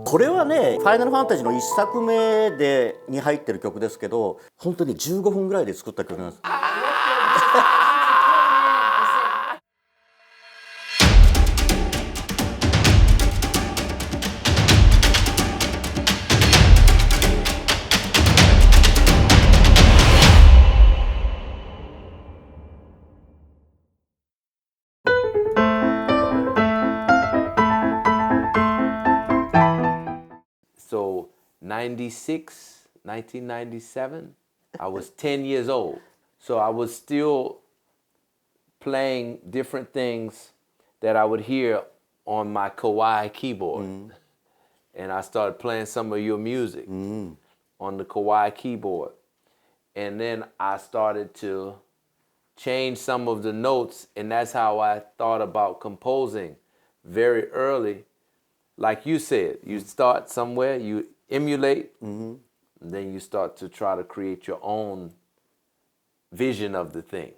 これはね、ファイナルファンタジーの1作目に入ってる曲ですけど、本当に15分ぐらいで作った曲なんです。So 1997, I was 10 years old. So I was still playing different things that I would hear on my Kawai keyboard. And I started playing some of your music on the Kawai keyboard. And then I started to change some of the notes, and that's how I thought about composing very early. Like you said, you start somewhere, you emulate, and then you start to try to create your own vision of the thing.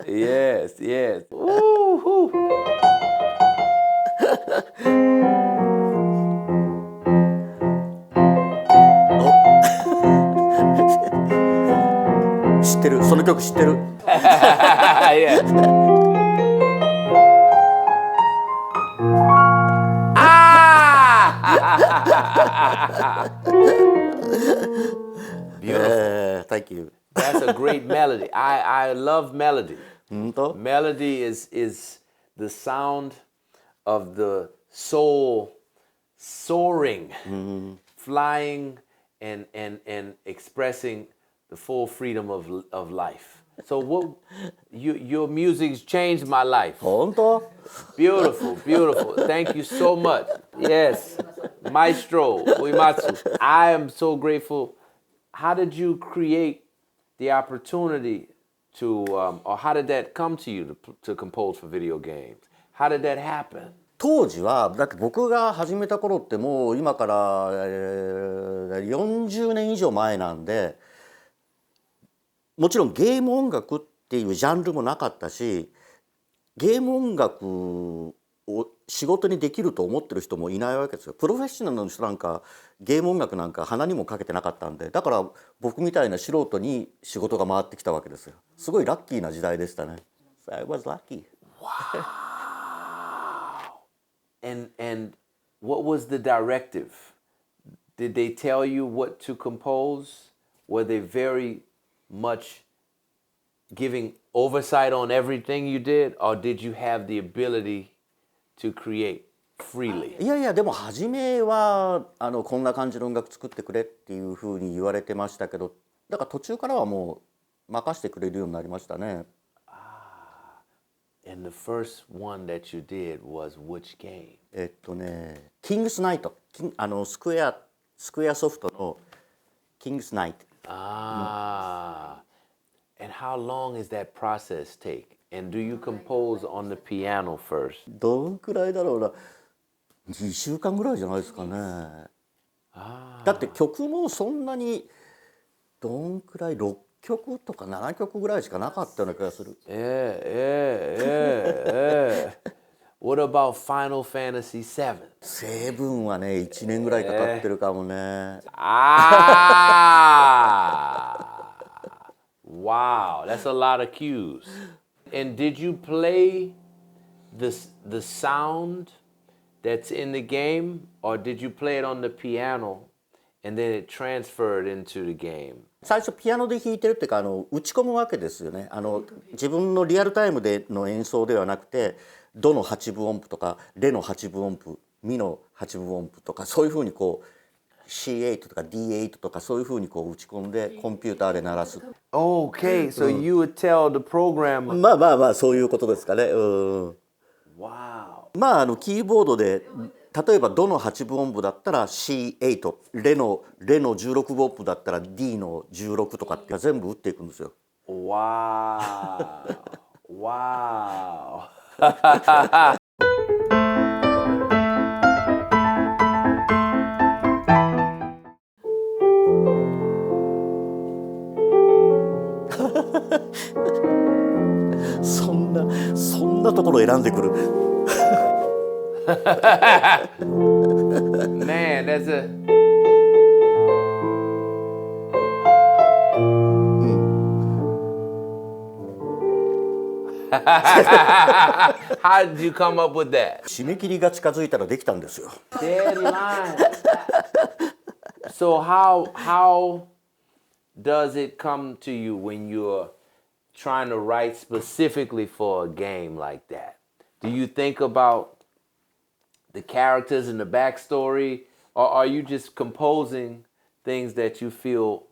Yes, yes. Woo-hoo. 知ってる、その曲知ってる。Yeah. Beautiful. Thank you. That's a great melody. I love melody. 本当？ Melody is the sound of the soul soaring, flying, and expressing the full freedom of life. So what your music's changed my life. 本当？ Beautiful, beautiful. Thank you so much. Yes, Maestro Uematsu. I am so grateful. How did you create the opportunity to, or how did that come to you to compose for video games? How did that happen? 当時はだって僕が始めた頃ってもう今から、40年以上前なんで、もちろんゲーム音楽っていうジャンルもなかったし、ゲーム音楽を仕事にできると思ってる人もいないわけですよ。プロフェッショナルの人なんかゲーム音楽なんか鼻にもかけてなかったんで、だから僕みたいな素人に仕事が回ってきたわけですよ。すごいラッキーな時代でしたね。I was lucky. Wow. And what was the directive? Did they tell you what to compose? Were they very much giving oversight on everything you did, or did you have the ability to create freely? いやいや、でも初めはこんな感じの音楽作ってくれっていうふうに言われてましたけど、だから途中からはもう任せてくれるようになりましたね。And the first one that you did was which game? キングスナイト、スクエアソフトのキングスナイト。And how long is that process take? And do you compose on the piano first? どんくらいだろうな、2週間ぐらいじゃないですかね。だって曲もそんなにどんくらい6曲とか7曲ぐらいしかなかったような気がする。Yeah. What about Final Fantasy VII? 7はね1年ぐらいかかってるかもね。Wow, that's a lot of cues. And did you play the sound that's in the game, or did you play it on the piano and then it transferred into the game? 最初ピアノで弾いてるっていうか打ち込むわけですよね。自分のリアルタイムでの演奏ではなくて、ドの8分音符とかレの8分音符、ミの8分音符とか、そういうふうにこう C8 とか D8 とかそういうふうにこう打ち込んでコンピューターで鳴らす。Okay, so you would tell the program. まあそういうことですかね。Wow. まあキーボードで例えばドの8分音符だったら C8、レの16分音符だったら D の16とかって全部打っていくんですよ。Wow. Wow. そんなところを選んでくる。Man, that's a. How did you come up with that? 締め切りが近づいたらできたんですよ。 Deadline. So how does it come to you when you're trying to write specifically for a game like that? Do you think about the characters and the backstory, or are you just composing things that you feel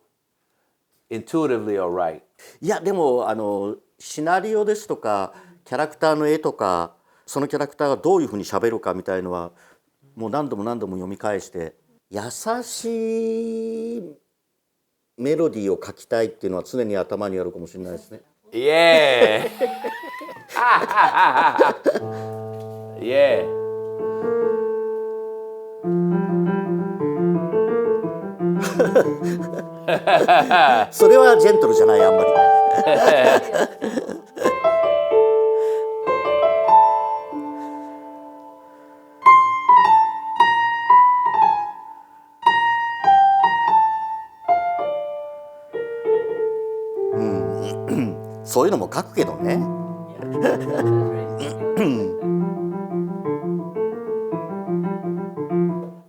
intuitively are right? いやでもシナリオですとかキャラクターの絵とかそのキャラクターがどういうふうに喋るかみたいのはもう何度も何度も読み返して優しいメロディーを書きたいっていうのは常に頭にあるかもしれないですね。Yeah. Yeah. それはジェントルじゃないあんまり。そういうのも書くけどね。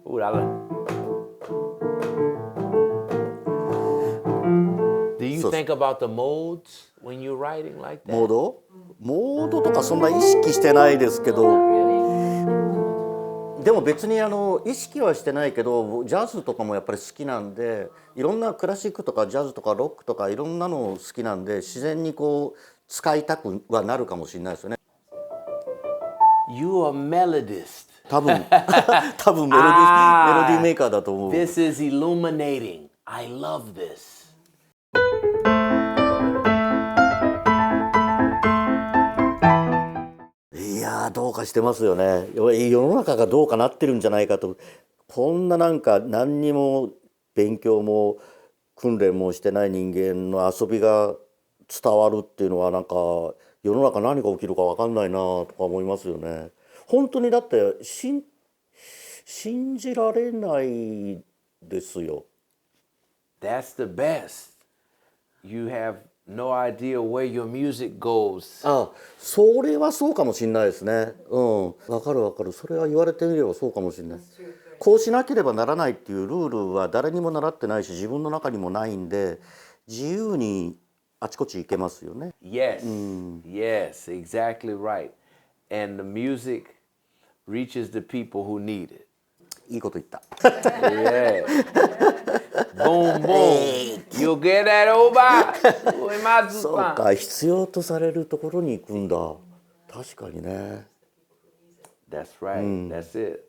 Ooh, I like. Do you think about the modes when you're writing like that? モードとかそんな意識してないですけど、でも別に意識はしてないけどジャズとかもやっぱり好きなんでいろんなクラシックとかジャズとかロックとかいろんなの好きなんで自然にこう使いたくはなるかもしれないですよね。 You are melodist. 多分メロディーメーカーだと思う。 This is illuminating. I love this. いやーどうかしてますよね。世の中がどうかなってるんじゃないかと。こんななんか何にも勉強も訓練もしてない人間の遊びが伝わるっていうのはなんか世の中何が起きるか分かんないなとか思いますよね。本当にだって信じられないですよ。 That's the best. You have no idea where your music goes. あ、それはそうかもしれないですね。分かる分かる。それは言われてみればそうかもしれない。こうしなければならないっていうルールは誰にも習ってないし自分の中にもないんで自由にあちこち行けますよね。 Yes. Yes, exactly right. And the music reaches the people who need it. いいこと言った。 Yeah. Boom, boom. You get that over? そうか、必要とされるところに行くんだ。確かにね。 That's right. That's it.